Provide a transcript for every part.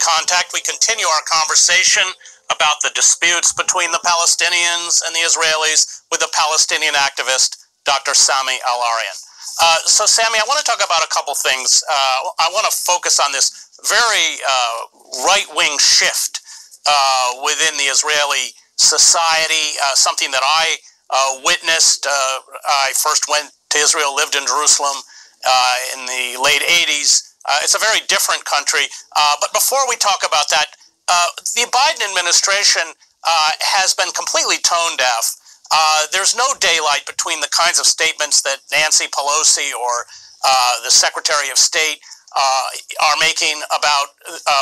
contact, we continue our conversation about the disputes between the Palestinians and the Israelis with the Palestinian activist, Dr. Sami Al-Arian. So, Sami, I want to talk about a couple things. I want to focus on this very right-wing shift within the Israeli society, something that I witnessed. I first went to Israel, lived in Jerusalem in the late 80s. It's a very different country. But before we talk about that, the Biden administration has been completely tone deaf. There's no daylight between the kinds of statements that Nancy Pelosi or the Secretary of State are making about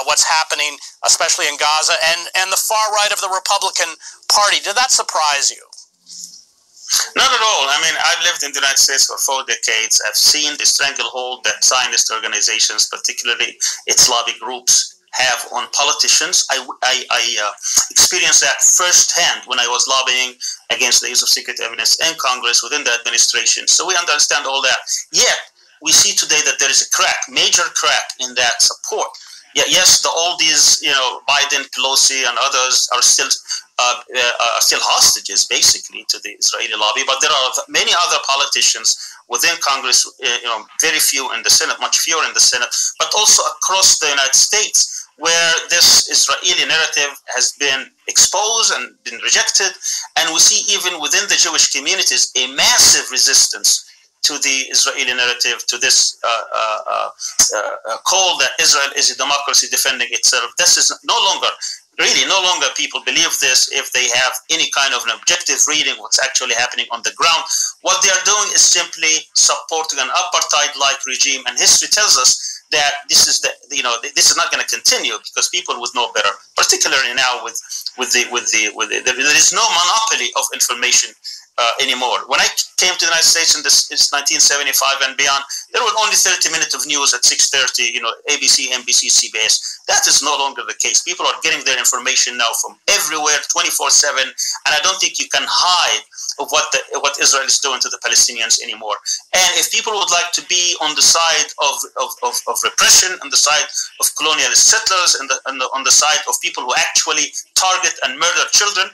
what's happening, especially in Gaza, and the far right of the Republican Party. Did that surprise you? Not at all. I mean, I've lived in the United States for 4 decades. I've seen the stranglehold that Zionist organizations, particularly its lobby groups, have on politicians. I experienced that firsthand when I was lobbying against the use of secret evidence in Congress within the administration. So we understand all that. Yet, we see today that there is a crack, major crack in that support. Yes, the oldies, Biden, Pelosi, and others are still hostages, basically, to the Israeli lobby. But there are many other politicians within Congress, very few in the Senate, much fewer in the Senate, but also across the United States, where this Israeli narrative has been exposed and been rejected. And we see even within the Jewish communities a massive resistance to the Israeli narrative, to this call that Israel is a democracy defending itself. This is no longer people believe this if they have any kind of an objective reading of what's actually happening on the ground. What they are doing is simply supporting an apartheid-like regime, and history tells us that this is this is not going to continue because people would know better, particularly now there is no monopoly of information anymore. When I came to the United States in 1975 and beyond, there were only 30 minutes of news at 6:30, ABC, NBC, CBS. That is no longer the case. People are getting their information now from everywhere, 24/7, and I don't think you can hide of what Israel is doing to the Palestinians anymore. And if people would like to be on the side of repression, on the side of colonialist settlers, and on the side of people who actually target and murder children,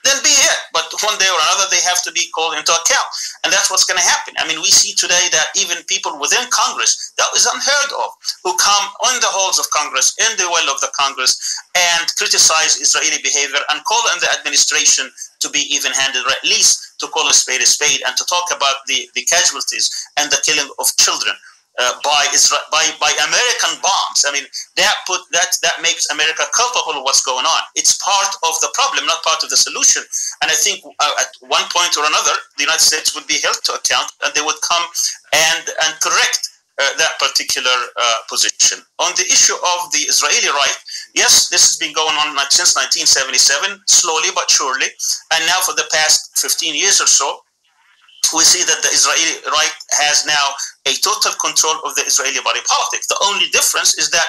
then be it. But one day or another, they have to be called into account. And that's what's going to happen. I mean, we see today that even people within Congress, that is unheard of, who come on the halls of Congress, in the well of the Congress, and criticize Israeli behavior and call on the administration to be even-handed, or at least to call a spade, and to talk about the casualties and the killing of children by American bombs. I mean, that makes America culpable of what's going on. It's part of the problem, not part of the solution. And I think at one point or another, the United States would be held to account, and they would come and correct that particular position. On the issue of the Israeli right, yes, this has been going on since 1977, slowly but surely, and now for the past 15 years or so, we see that the Israeli right has now a total control of the Israeli body politic. The only difference is that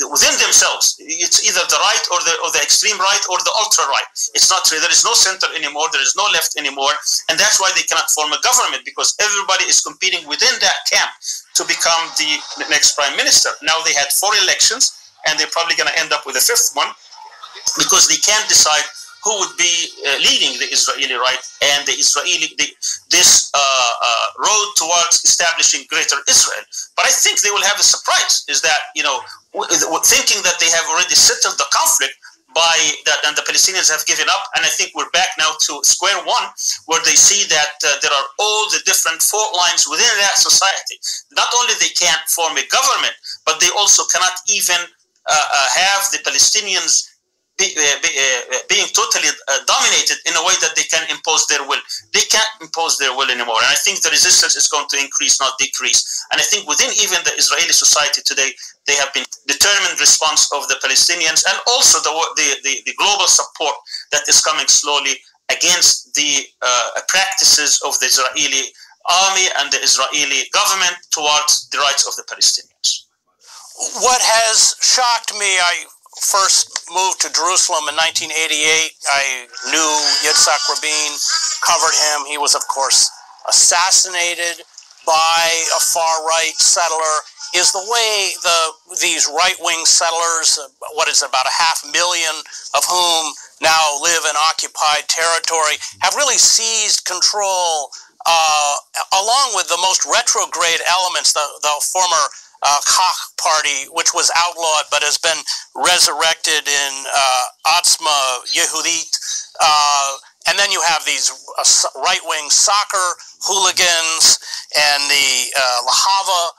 within themselves, it's either the right or the extreme right or the ultra right. It's not true. There is no center anymore. There is no left anymore. And that's why they cannot form a government, because everybody is competing within that camp to become the next prime minister. Now they had 4 elections, and they're probably going to end up with a 5th one, because they can't decide who would be leading the Israeli right and this road towards establishing greater Israel. But I think they will have a surprise, is that, thinking that they have already settled the conflict by that, and the Palestinians have given up, and I think we're back now to square one, where they see that there are all the different fault lines within that society. Not only they can't form a government, but they also cannot even have the Palestinians being totally dominated in a way that they can impose their will. They can't impose their will anymore. And I think the resistance is going to increase, not decrease. And I think within even the Israeli society today, they have been determined response of the Palestinians, and also the global support that is coming slowly against the practices of the Israeli army and the Israeli government towards the rights of the Palestinians. What has shocked me, I first moved to Jerusalem in 1988. I knew Yitzhak Rabin, covered him. He was, of course, assassinated by a far-right settler is the way these right-wing settlers, what is it, about 500,000 of whom now live in occupied territory, have really seized control, along with the most retrograde elements, the former Koch party, which was outlawed but has been resurrected in Atzma Yehudit. And then you have these right-wing soccer hooligans and the Lahava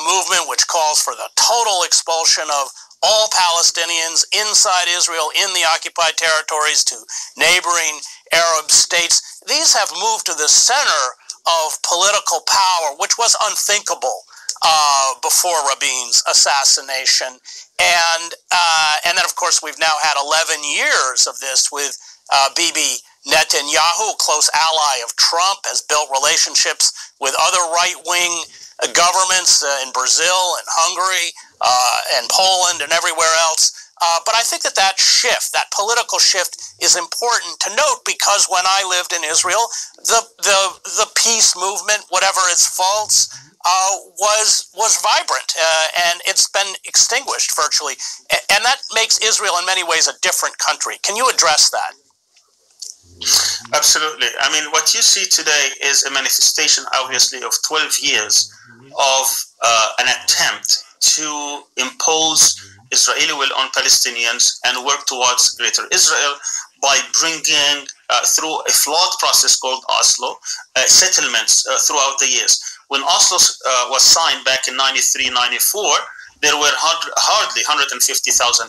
movement, which calls for the total expulsion of all Palestinians inside Israel in the occupied territories to neighboring Arab states. These have moved to the center of political power, which was unthinkable before Rabin's assassination. And then, of course, we've now had 11 years of this with Bibi Netanyahu, a close ally of Trump, has built relationships with other right-wing governments in Brazil and Hungary and Poland and everywhere else. But I think that shift, that political shift, is important to note, because when I lived in Israel, the peace movement, whatever its faults, was vibrant, and it's been extinguished virtually. And that makes Israel in many ways a different country. Can you address that? Absolutely. I mean, what you see today is a manifestation, obviously, of 12 years of an attempt to impose Israeli will on Palestinians and work towards Greater Israel by bringing, through a flawed process called Oslo, settlements throughout the years. When Oslo was signed back in 93-94, there were hardly 150,000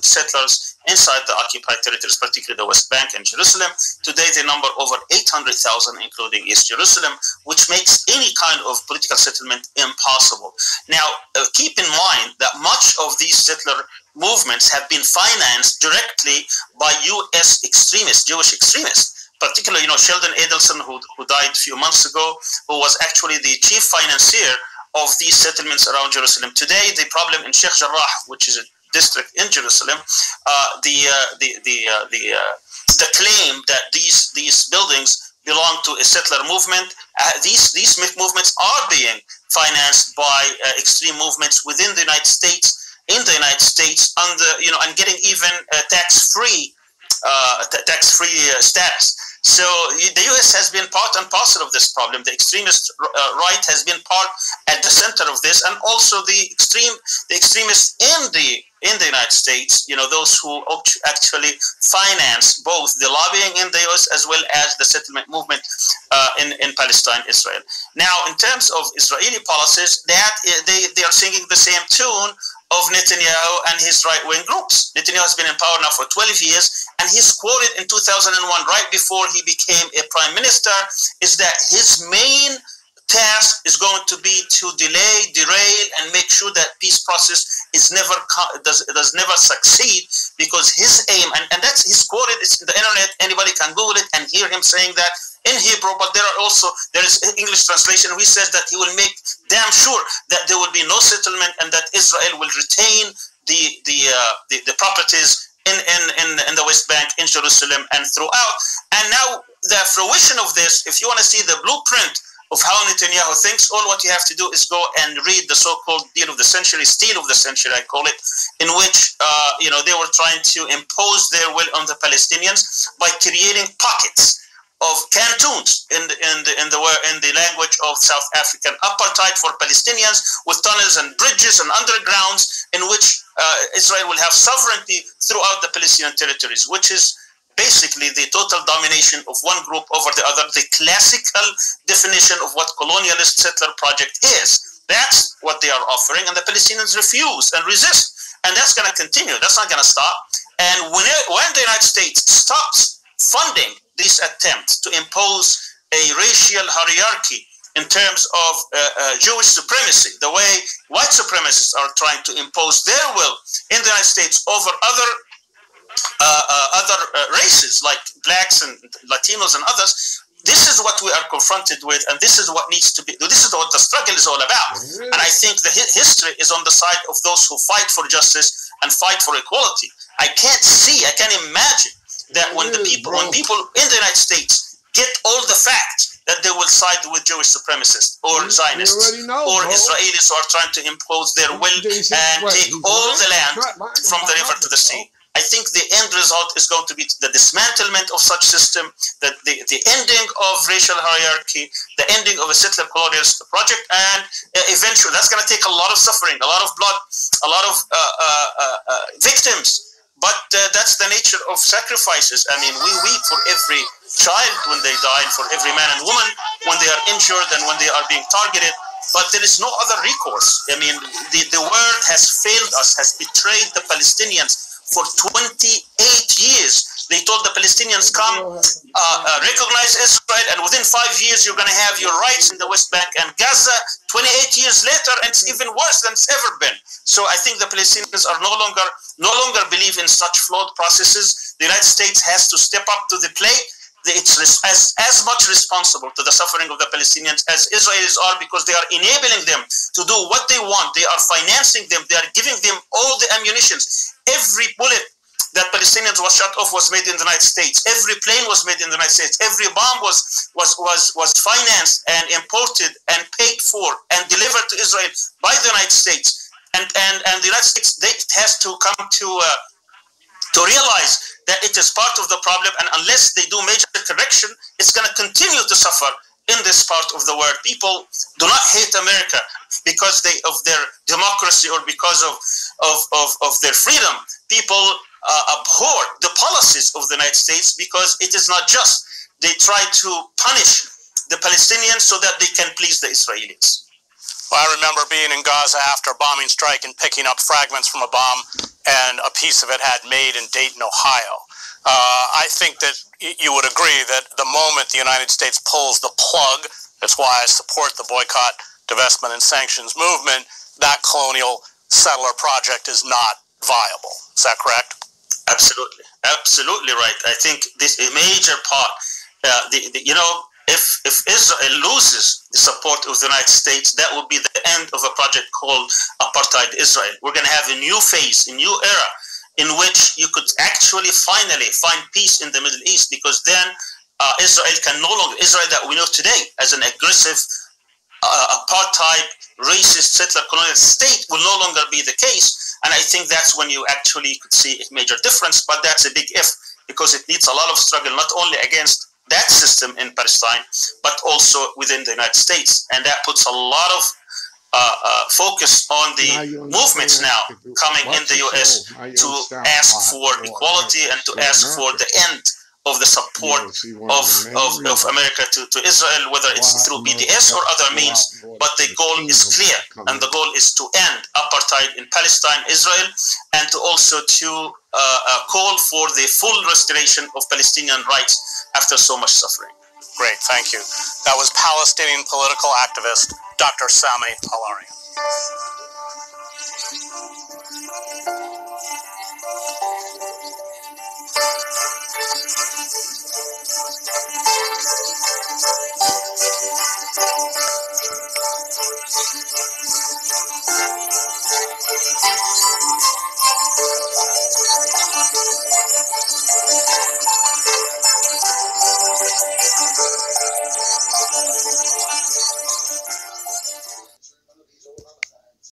settlers inside the occupied territories, particularly the West Bank and Jerusalem. Today, they number over 800,000, including East Jerusalem, which makes any kind of political settlement impossible. Now, keep in mind that much of these settler movements have been financed directly by U.S. extremists, Jewish extremists. Particularly, Sheldon Adelson, who died a few months ago, who was actually the chief financier of these settlements around Jerusalem. Today, the problem in Sheikh Jarrah, which is a district in Jerusalem, the claim that these buildings belong to a settler movement, these movements are being financed by extreme movements within the United States, and getting even tax-free status. So the U.S. has been part and parcel of this problem. The extremist right has been part at the center of this, and also the extremists in the United States. Those who actually finance both the lobbying in the U.S. as well as the settlement movement in Palestine, Israel. Now, in terms of Israeli policies, that they are singing the same tune of Netanyahu and his right-wing groups. Netanyahu has been in power now for 12 years, and he's quoted in 2001, right before he became a prime minister, is that his main task is going to be to delay, derail, and make sure that peace process does never succeed, because his aim, and that's, he's quoted, it's in the internet, anybody can Google it and hear him saying that in Hebrew, but there is English translation. He says that he will make damn sure that there will be no settlement and that Israel will retain the properties in the West Bank, in Jerusalem, and throughout. And now the fruition of this, if you want to see the blueprint of how Netanyahu thinks, all what you have to do is go and read the so-called deal of the century, steal of the century, I call it, in which they were trying to impose their will on the Palestinians by creating pockets of cantons in the language of South African apartheid for Palestinians, with tunnels and bridges and undergrounds, in which Israel will have sovereignty throughout the Palestinian territories, which is basically the total domination of one group over the other, the classical definition of what colonialist settler project is. That's what they are offering, and the Palestinians refuse and resist, and that's going to continue. That's not going to stop. And when the United States stops funding these attempts to impose a racial hierarchy in terms of Jewish supremacy, the way white supremacists are trying to impose their will in the United States over other races like blacks and Latinos and others, this is what we are confronted with, and this is what needs to be. This is what the struggle is all about. And I think the history is on the side of those who fight for justice and fight for equality. I can't imagine that when people in the United States get all the facts that they will side with Jewish supremacists or Zionists or Israelis who are trying to impose their will and take all the land from the river to the sea. I think the end result is going to be the dismantlement of such system, the ending of racial hierarchy, the ending of a settler colonialist project, and eventually that's going to take a lot of suffering, a lot of blood, a lot of victims. But that's the nature of sacrifices. I mean, we weep for every child when they die, and for every man and woman when they are injured and when they are being targeted. But there is no other recourse. I mean, the world has failed us, has betrayed the Palestinians. For 28 years, they told the Palestinians, come, recognize Israel, and within 5 years, you're going to have your rights in the West Bank and Gaza. 28 years later, and it's even worse than it's ever been. So I think the Palestinians are no longer believe in such flawed processes. The United States has to step up to the plate. It's as much responsible to the suffering of the Palestinians as Israelis are, because they are enabling them to do what they want. They are financing them. They are giving them all the ammunitions. Every bullet that Palestinians was shot off was made in the United States. Every plane was made in the United States. Every bomb was financed and imported and paid for and delivered to Israel by the United States. And the United States has to come to realize that it is part of the problem, and unless they do major correction, it's going to continue to suffer in this part of the world. People do not hate America because of their democracy or because of their freedom. People abhor the policies of the United States because it is not just. They try to punish the Palestinians so that they can please the Israelis. Well, I remember being in Gaza after a bombing strike and picking up fragments from a bomb, and a piece of it had made in Dayton, Ohio. I think that you would agree that the moment the United States pulls the plug, that's why I support the boycott, divestment, and sanctions movement, that colonial settler project is not viable. Is that correct? Absolutely. Absolutely right. I think this is a major part. If Israel loses the support of the United States, that will be the end of a project called Apartheid Israel. We're going to have a new phase, a new era, in which you could actually finally find peace in the Middle East, because then Israel can no longer, Israel that we know today as an aggressive, apartheid, racist, settler colonial state will no longer be the case. And I think that's when you actually could see a major difference, but that's a big if, because it needs a lot of struggle, not only against that system in Palestine, but also within the United States. And that puts a lot of focus on the movements now coming in the U.S. to ask for equality and to ask for the end of the support of America to Israel, whether it's through BDS or other means. But the goal is clear, and the goal is to end apartheid in Palestine, Israel, and to also call for the full restoration of Palestinian rights after so much suffering. Great, thank you. That was Palestinian political activist Dr. Sami Al-Arian.